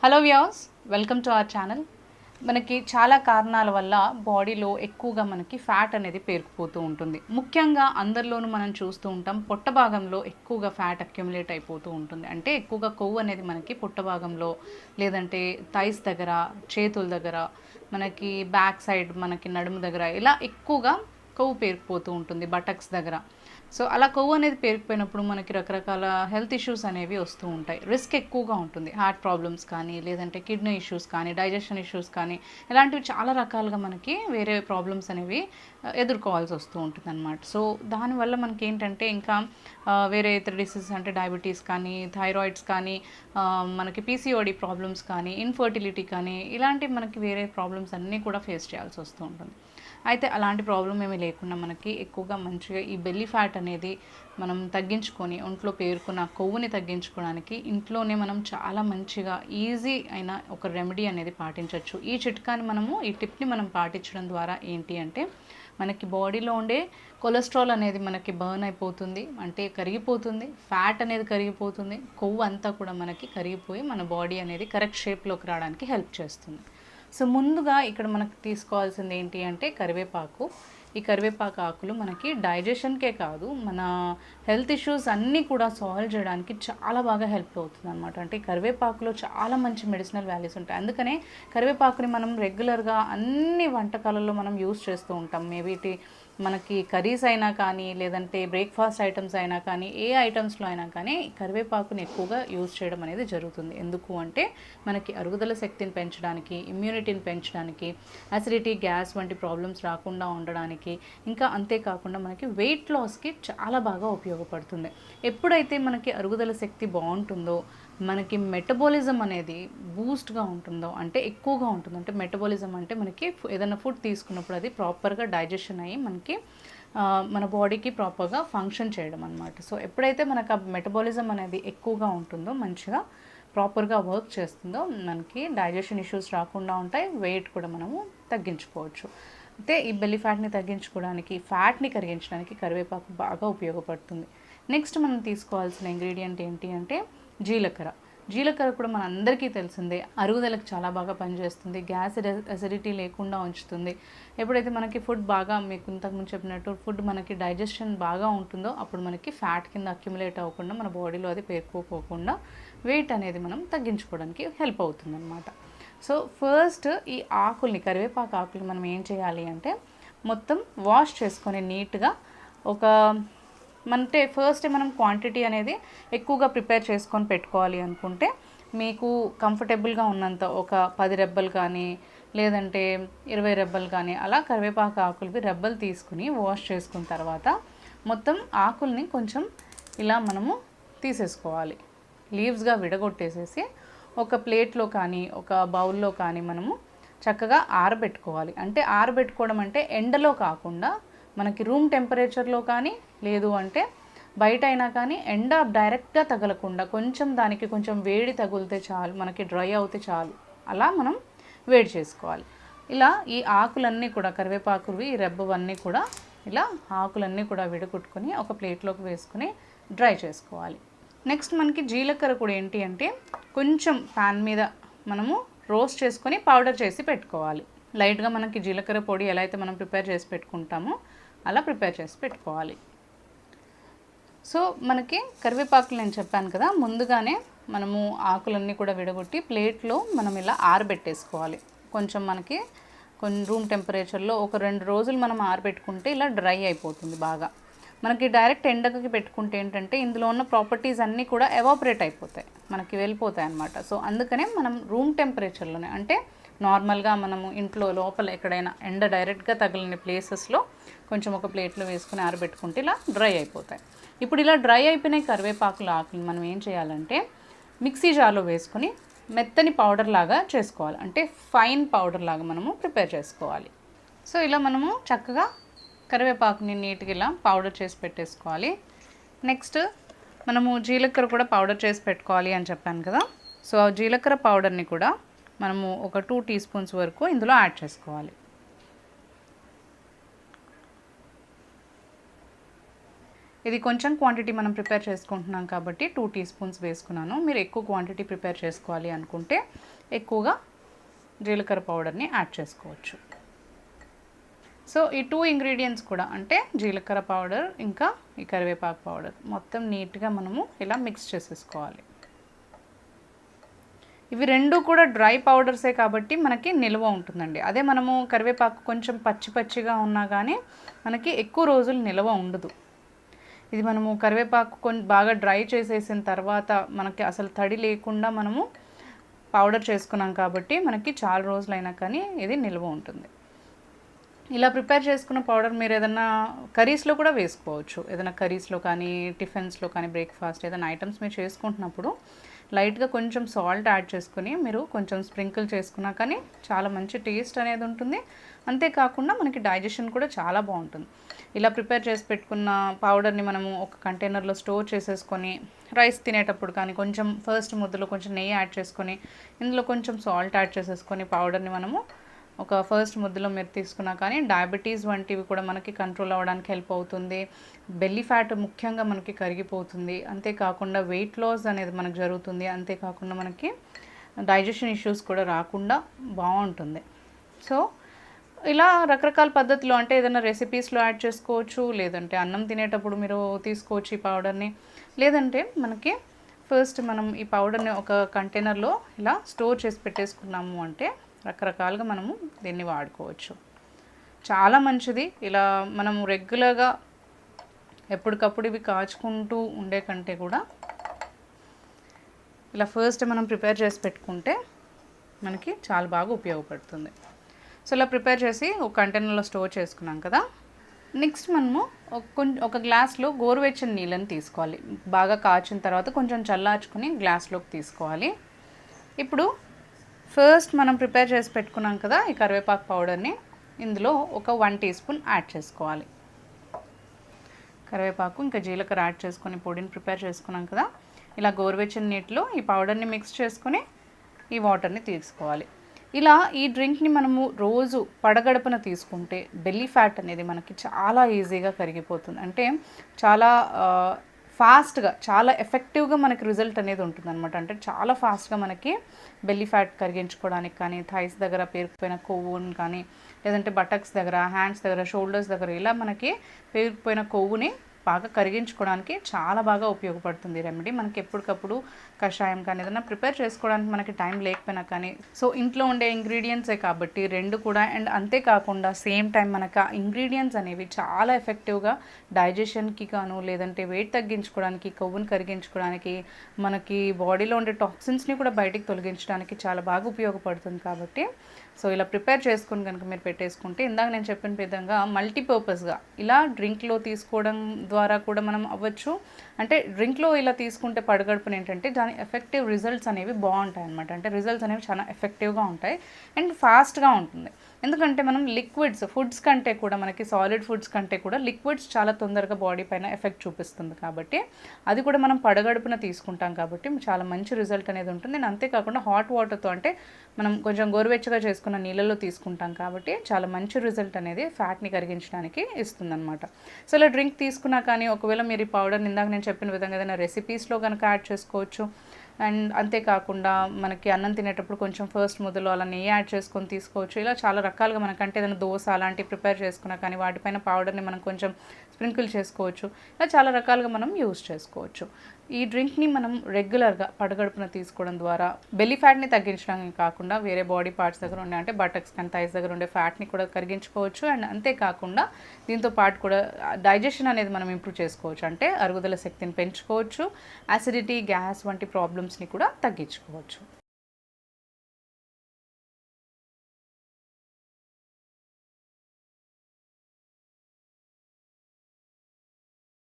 Hello viewers, welcome to our channel. మనకి చాలా కారణాల వల్ల బాడీలో ఎక్కువగా మనకి ఫ్యాట్ అనేది పేరుకుపోతూ ఉంటుంది. ముఖ్యంగా అందరిలోనూ మనం చూస్తూ ఉంటాం, పొట్ట భాగంలో ఎక్కువగా ఫ్యాట్ అక్యుములేట్ అయిపోతూ ఉంటుంది. అంటే ఎక్కువగా కొవ్వు అనేది మనకి పొట్ట భాగంలో, లేదంటే థైస్ దగ్గర, చేతుల దగ్గర, మనకి బ్యాక్ సైడ్, మనకి నడుము దగ్గర ఇలా ఎక్కువగా కొవ్వు పేరుకుపోతూ ఉంటుంది, బటక్స్ దగ్గర. సో అలా కొవ్వు అనేది పేరుకుపోయినప్పుడు మనకి రకరకాల హెల్త్ ఇష్యూస్ అనేవి వస్తూ ఉంటాయి. రిస్క్ ఎక్కువగా ఉంటుంది. హార్ట్ ప్రాబ్లమ్స్ కానీ, లేదంటే కిడ్నీ ఇష్యూస్ కానీ, డైజెషన్ ఇష్యూస్ కానీ, ఇలాంటివి చాలా రకాలుగా మనకి వేరే ప్రాబ్లమ్స్ అనేవి ఎదుర్కోవాల్సి వస్తూ ఉంటుంది అన్నమాట. సో దానివల్ల మనకి ఏంటంటే ఇంకా వేరే ఇతర డిసీజెస్ అంటే డయాబెటీస్ కానీ, థైరాయిడ్స్ కానీ, మనకి పీసీఓడి ప్రాబ్లమ్స్ కానీ, ఇన్ఫర్టిలిటీ కానీ, ఇలాంటి మనకి వేరే ప్రాబ్లమ్స్ అన్నీ కూడా ఫేస్ చేయాల్సి వస్తూ ఉంటుంది. అయితే అలాంటి ప్రాబ్లం ఏమీ లేకుండా మనకి ఎక్కువగా మంచిగా ఈ బెల్లీ ఫ్యాట్ అనేది మనం తగ్గించుకొని, ఒంట్లో పేరుకున్న కొవ్వుని తగ్గించుకోవడానికి ఇంట్లోనే మనం చాలా మంచిగా ఈజీ అయిన ఒక రెమెడీ అనేది పాటించవచ్చు. ఈ చిట్కాని ఈ టిప్ని మనం పాటించడం ద్వారా ఏంటి అంటే మనకి బాడీలో ఉండే కొలెస్ట్రాల్ అనేది మనకి బర్న్ అయిపోతుంది, అంటే కరిగిపోతుంది. ఫ్యాట్ అనేది కరిగిపోతుంది. కొవ్వు అంతా కూడా మనకి కరిగిపోయి మన బాడీ అనేది కరెక్ట్ షేప్లోకి రావడానికి హెల్ప్ చేస్తుంది. సో ముందుగా ఇక్కడ మనకు తీసుకోవాల్సింది ఏంటి అంటే కరివేపాకు. ఈ కరివేపాకు ఆకులు మనకి డైజెషన్కే కాదు, మన హెల్త్ ఇష్యూస్ అన్నీ కూడా సాల్వ్ చేయడానికి చాలా బాగా హెల్ప్ అవుతుంది అనమాట. అంటే కరివేపాకులో చాలా మంచి మెడిసినల్ వాల్యూస్ ఉంటాయి. అందుకనే కరివేపాకుని మనం రెగ్యులర్గా అన్ని వంటకాలలో మనం యూస్ చేస్తూ ఉంటాం. మేబీ మనకి కర్రీస్ అయినా కానీ, లేదంటే బ్రేక్ఫాస్ట్ ఐటమ్స్ అయినా కానీ, ఏ ఐటమ్స్లో అయినా కానీ కరివేపాకుని ఎక్కువగా యూజ్ చేయడం అనేది జరుగుతుంది. ఎందుకు అంటే మనకి అరుగుదల శక్తిని పెంచడానికి, ఇమ్యూనిటీని పెంచడానికి, అసిడిటీ, గ్యాస్ వంటి ప్రాబ్లమ్స్ రాకుండా ఉండడానికి, ఇంకా అంతేకాకుండా మనకి వెయిట్ లాస్కి చాలా బాగా ఉపయోగపడుతుంది. ఎప్పుడైతే మనకి అరుగుదల శక్తి బాగుంటుందో, మనకి మెటబాలిజం అనేది బూస్ట్గా ఉంటుందో, అంటే ఎక్కువగా ఉంటుంది. అంటే మెటబాలిజం అంటే మనకి ఏదైనా ఫుడ్ తీసుకున్నప్పుడు అది ప్రాపర్గా డైజెషన్ అయ్యి మనకి మన బాడీకి ప్రాపర్గా ఫంక్షన్ చేయడం అనమాట. సో ఎప్పుడైతే మనకు ఆ మెటబాలిజం అనేది ఎక్కువగా ఉంటుందో, మంచిగా ప్రాపర్గా వర్క్ చేస్తుందో, మనకి డైజెషన్ ఇష్యూస్ రాకుండా ఉంటాయి. వెయిట్ కూడా మనము తగ్గించుకోవచ్చు. అయితే ఈ బెల్లీ ఫ్యాట్ని తగ్గించుకోవడానికి, ఫ్యాట్ని కరిగించడానికి కరివేపాకు బాగా ఉపయోగపడుతుంది. నెక్స్ట్ మనం తీసుకోవాల్సిన ఇంగ్రీడియంట్ ఏంటి అంటే జీలకర్ర. జీలకర్ర కూడా మన అందరికీ తెలిసిందే, అరుగుదలకు చాలా బాగా పనిచేస్తుంది. గ్యాస్ అసిడిటీ లేకుండా ఉంచుతుంది. ఎప్పుడైతే మనకి ఫుడ్ బాగా, మీకు ఇంతకుముందు చెప్పినట్టు ఫుడ్ మనకి డైజెషన్ బాగా ఉంటుందో, అప్పుడు మనకి ఫ్యాట్ కింద అక్యుములేట్ అవ్వకుండా, మన బాడీలో అది పేరుకోపోకుండా వెయిట్ అనేది మనం తగ్గించుకోవడానికి హెల్ప్ అవుతుంది అనమాట. సో ఫస్ట్ ఈ ఆకుల్ని, కరివేపాకు ఆకుల్ని మనం ఏం చేయాలి అంటే మొత్తం వాష్ చేసుకొని నీట్గా, అంటే ఫస్ట్ మనం క్వాంటిటీ అనేది ఎక్కువగా ప్రిపేర్ చేసుకొని పెట్టుకోవాలి అనుకుంటే, మీకు కంఫర్టబుల్గా ఉన్నంత ఒక 10 రెబ్బలు కానీ, లేదంటే 20 రెబ్బలు కానీ, అలా కరివేపాకు ఆకులవి రెబ్బలు తీసుకుని వాష్ చేసుకున్న తర్వాత మొత్తం ఆకుల్ని కొంచెం ఇలా మనము తీసేసుకోవాలి. లీవ్స్గా విడగొట్టేసేసి ఒక ప్లేట్లో కానీ, ఒక బౌల్లో కానీ మనము చక్కగా ఆరబెట్టుకోవాలి. అంటే ఆరబెట్టుకోవడం అంటే ఎండలో కాకుండా మనకి రూమ్ టెంపరేచర్లో కానీ, లేదు అంటే బయట అయినా కానీ, ఎండ డైరెక్ట్గా తగలకుండా కొంచెం దానికి కొంచెం వేడి తగిలితే చాలు, మనకి డ్రై అవుతే చాలు, అలా మనం వేడి చేసుకోవాలి. ఇలా ఈ ఆకులన్నీ కూడా, కరివేపాకువి ఈ రెబ్బవన్నీ కూడా ఇలా ఆకులన్నీ కూడా విడగొట్టుకొని ఒక ప్లేట్లోకి వేసుకొని డ్రై చేసుకోవాలి. నెక్స్ట్ మనకి జీలకర్ర కూడా ఏంటి అంటే కొంచెం ప్యాన్ మీద మనము రోస్ట్ చేసుకొని పౌడర్ చేసి పెట్టుకోవాలి. లైట్గా మనకి జీలకర్ర పొడి ఎలా అయితే మనం ప్రిపేర్ చేసి పెట్టుకుంటామో అలా ప్రిపేర్ చేసి పెట్టుకోవాలి. సో మనకి కరివేపాకులు నేను చెప్పాను కదా, ముందుగానే మనము ఆకులన్నీ కూడా విడగొట్టి ప్లేట్లో మనం ఇలా ఆరబెట్టేసుకోవాలి. కొంచెం మనకి రూమ్ టెంపరేచర్లో ఒక 2 రోజులు మనం ఆరబెట్టుకుంటే ఇలా డ్రై అయిపోతుంది బాగా. మనకి డైరెక్ట్ ఎండకి పెట్టుకుంటే ఏంటంటే ఇందులో ఉన్న ప్రాపర్టీస్ అన్నీ కూడా ఎవాపరేట్ అయిపోతాయి, మనకి వెళ్ళిపోతాయి అన్నమాట. సో అందుకనే మనం రూమ్ టెంపరేచర్లోనే, అంటే నార్మల్గా మనము ఇంట్లో లోపల ఎక్కడైనా ఎండ డైరెక్ట్గా తగిలిన ప్లేసెస్లో కొంచెం ఒక ప్లేట్లో వేసుకుని ఆరబెట్టుకుంటే ఇలా డ్రై అయిపోతాయి. ఇప్పుడు ఇలా డ్రై అయిపోయిన కరివేపాకుల ఆకులు మనం ఏం చేయాలంటే మిక్సీ జార్లో వేసుకొని మెత్తని పౌడర్ లాగా చేసుకోవాలి. అంటే ఫైన్ పౌడర్ లాగా మనము ప్రిపేర్ చేసుకోవాలి. సో ఇలా మనము చక్కగా కరివేపాకుని నీట్గా ఇలా పౌడర్ చేసి పెట్టేసుకోవాలి. నెక్స్ట్ మనము జీలకర్ర కూడా పౌడర్ చేసి పెట్టుకోవాలి అని చెప్పాను కదా. సో ఆ జీలకర్ర పౌడర్ని కూడా మనము ఒక 2 టీ స్పూన్స్ వరకు ఇందులో యాడ్ చేసుకోవాలి. ఇది కొంచెం క్వాంటిటీ మనం ప్రిపేర్ చేసుకుంటున్నాం కాబట్టి 2 టీ స్పూన్స్ వేసుకున్నాను. మీరు ఎక్కువ క్వాంటిటీ ప్రిపేర్ చేసుకోవాలి అనుకుంటే ఎక్కువగా జీలకర్ర పౌడర్ని యాడ్ చేసుకోవచ్చు. సో ఈ 2 ఇంగ్రీడియంట్స్ కూడా అంటే జీలకర్ర పౌడర్ ఇంకా ఈ కరివేపాకు పౌడర్ మొత్తం నీట్గా మనము ఇలా మిక్స్ చేసేసుకోవాలి. ఇవి రెండు కూడా డ్రై పౌడర్సే కాబట్టి మనకి నిల్వ ఉంటుందండి. అదే మనము కరివేపాకు కొంచెం పచ్చిగా ఉన్నా కానీ మనకి ఎక్కువ రోజులు నిల్వ ఉండదు. ఇది మనము కరివేపాకు బాగా డ్రై చేసేసిన తర్వాత మనకి అసలు తడి లేకుండా మనము పౌడర్ చేసుకున్నాం కాబట్టి మనకి చాలా రోజులైనా కానీ ఇది నిల్వ ఉంటుంది. ఇలా ప్రిపేర్ చేసుకున్న పౌడర్ మీరు ఏదైనా కర్రీస్లో కూడా వేసుకోవచ్చు. ఏదైనా కర్రీస్లో కానీ టిఫిన్స్లో కానీ బ్రేక్ఫాస్ట్ ఏదైనా ఐటమ్స్ మీరు చేసుకుంటున్నప్పుడు లైట్గా కొంచెం సాల్ట్ యాడ్ చేసుకుని మీరు కొంచెం స్ప్రింకిల్ చేసుకున్నా కానీ చాలా మంచి టేస్ట్ అనేది ఉంటుంది. అంతేకాకుండా మనకి డైజెషన్ కూడా చాలా బాగుంటుంది. ఇలా ప్రిపేర్ చేసి పెట్టుకున్న పౌడర్ని మనము ఒక కంటైనర్లో స్టోర్ చేసేసుకొని రైస్ తినేటప్పుడు కానీ కొంచెం ఫస్ట్ ముద్దలో కొంచెం నెయ్యి యాడ్ చేసుకొని ఇందులో కొంచెం సాల్ట్ యాడ్ చేసేసుకొని పౌడర్ని మనము ఒక ఫస్ట్ ముద్దలో మీరు తీసుకున్నా కానీ డయాబెటీస్ వంటివి కూడా మనకి కంట్రోల్ అవ్వడానికి హెల్ప్ అవుతుంది. బెల్లీ ఫ్యాట్ ముఖ్యంగా మనకి కరిగిపోతుంది. అంతేకాకుండా వెయిట్ లాస్ అనేది మనకు జరుగుతుంది. అంతేకాకుండా మనకి డైజెషన్ ఇష్యూస్ కూడా రాకుండా బాగుంటుంది. సో ఇలా రకరకాల పద్ధతిలో అంటే ఏదైనా రెసిపీస్లో యాడ్ చేసుకోవచ్చు, లేదంటే అన్నం తినేటప్పుడు మీరు తీసుకోవచ్చు ఈ పౌడర్ని. లేదంటే మనకి ఫస్ట్ మనం ఈ పౌడర్ని ఒక కంటైనర్లో ఇలా స్టోర్ చేసి పెట్టేసుకున్నాము అంటే రకరకాలుగా మనము దీన్ని వాడుకోవచ్చు. చాలా మంచిది. ఇలా మనము రెగ్యులర్గా ఎప్పటికప్పుడు ఇవి కాచుకుంటూ ఉండే కంటే కూడా ఇలా ఫస్ట్ మనం ప్రిపేర్ చేసి పెట్టుకుంటే మనకి చాలా బాగా ఉపయోగపడుతుంది. సో ఇలా ప్రిపేర్ చేసి ఒక కంటైనర్లో స్టోర్ చేసుకున్నాం కదా. నెక్స్ట్ మనము ఒక గ్లాస్లో గోరువెచ్చని నీళ్ళని తీసుకోవాలి. బాగా కాచిన తర్వాత కొంచెం చల్లార్చుకొని గ్లాస్లోకి తీసుకోవాలి. ఇప్పుడు ఫస్ట్ మనం ప్రిపేర్ చేసి పెట్టుకున్నాం కదా ఈ కరివేపాకు పౌడర్ని ఇందులో ఒక 1 టీ స్పూన్ యాడ్ చేసుకోవాలి. కరివేపాకు ఇంకా జీలకర్ర యాడ్ చేసుకొని పొడిని ప్రిపేర్ చేసుకున్నాం కదా. ఇలా గోరువెచ్చని నీటిలో ఈ పౌడర్ని మిక్స్ చేసుకొని ఈ వాటర్ని తీసుకోవాలి. ఇలా ఈ డ్రింక్ని మనము రోజు పడగడపున తీసుకుంటే బెల్లీ ఫ్యాట్ అనేది మనకి చాలా ఈజీగా కరిగిపోతుంది. అంటే చాలా ఫాస్ట్గా చాలా ఎఫెక్టివ్గా మనకి రిజల్ట్ అనేది ఉంటుందన్నమాట. అంటే చాలా ఫాస్ట్గా మనకి బెల్లీ ఫ్యాట్ కరిగించుకోవడానికి కానీ థైస్ దగ్గర పేరుకుపోయిన కొవ్వుని కానీ లేదంటే బటక్స్ దగ్గర హ్యాండ్స్ దగ్గర షోల్డర్స్ దగ్గర ఇలా మనకి పేరుకుపోయిన కొవ్వుని బాగా కరిగించుకోవడానికి చాలా బాగా ఉపయోగపడుతుంది రెమెడీ. మనకి ఎప్పటికప్పుడు కషాయం కానీ ఏదైనా ప్రిపేర్ చేసుకోవడానికి మనకి టైం లేకపోయినా కానీ సో ఇంట్లో ఉండే ఇంగ్రీడియంట్సే కాబట్టి రెండు కూడా అండ్ అంతేకాకుండా సేమ్ టైం మనకు ఆ ఇంగ్రీడియంట్స్ అనేవి చాలా ఎఫెక్టివ్గా డైజెషన్కి కాను లేదంటే వెయిట్ తగ్గించుకోవడానికి కొవ్వుని కరిగించుకోవడానికి మనకి బాడీలో ఉండే టాక్సిన్స్ని కూడా బయటికి తొలగించడానికి చాలా బాగా ఉపయోగపడుతుంది. కాబట్టి సో ఇలా ప్రిపేర్ చేసుకుని కనుక మీరు పెట్టేసుకుంటే ఇందాక నేను చెప్పిన విధంగా మల్టీపర్పస్గా ఇలా డ్రింక్లో తీసుకోవడం ద్వారా కూడా మనం అవ్వచ్చు. అంటే డ్రింక్లో ఇలా తీసుకుంటే పడగడుపున ఏంటంటే దాని ఎఫెక్టివ్ రిజల్ట్స్ అనేవి బాగుంటాయి అన్నమాట. అంటే రిజల్ట్స్ అనేవి చాలా ఎఫెక్టివ్గా ఉంటాయి అండ్ ఫాస్ట్గా ఉంటుంది. ఎందుకంటే మనం లిక్విడ్స్ ఫుడ్స్ కంటే కూడా మనకి సాలిడ్ ఫుడ్స్ కంటే కూడా లిక్విడ్స్ చాలా తొందరగా బాడీ పైన ఎఫెక్ట్ చూపిస్తుంది. కాబట్టి అది కూడా మనం పడగడుపున తీసుకుంటాం కాబట్టి చాలా మంచి రిజల్ట్ అనేది ఉంటుంది. అండ్ అంతేకాకుండా హాట్ వాటర్తో అంటే మనం కొంచెం గోరువెచ్చగా చేసుకున్న నీళ్ళలో తీసుకుంటాం కాబట్టి చాలా మంచి రిజల్ట్ అనేది ఫ్యాట్ని కరిగించడానికి ఇస్తుందన్నమాట. సో ఇలా డ్రింక్ తీసుకున్నా కానీ ఒకవేళ మీరు ఈ పౌడర్ని ఇందాక నేను చెప్పిన విధంగా ఏదైనా రెసిపీస్లో కనుక యాడ్ చేసుకోవచ్చు. అండ్ అంతేకాకుండా మనకి అన్నం తినేటప్పుడు కొంచెం ఫస్ట్ ముద్దలో అలా నెయ్యి యాడ్ చేసుకొని తీసుకోవచ్చు. ఇలా చాలా రకాలుగా మనకంటే ఏదైనా దోశ అలాంటివి ప్రిపేర్ చేసుకున్నా కానీ వాటిపైన పౌడర్ని మనం కొంచెం స్ప్రింకిల్ చేసుకోవచ్చు. ఇలా చాలా రకాలుగా మనం యూస్ చేసుకోవచ్చు. ఈ డ్రింక్ని మనం రెగ్యులర్గా పడగడుపున తీసుకోవడం ద్వారా బెల్లీ ఫ్యాట్ని తగ్గించడానికి కాకుండా వేరే బాడీ పార్ట్స్ దగ్గర ఉండే అంటే బటక్స్ కానీ థైస్ దగ్గర ఉండే ఫ్యాట్ని కూడా కరిగించుకోవచ్చు. అండ్ అంతేకాకుండా దీంతో పాటు కూడా డైజెషన్ అనేది మనం ఇంప్రూవ్ చేసుకోవచ్చు. అంటే అరుగుదల శక్తిని పెంచుకోవచ్చు, యాసిడిటీ గ్యాస్ వంటి ప్రాబ్లమ్స్ని కూడా తగ్గించుకోవచ్చు.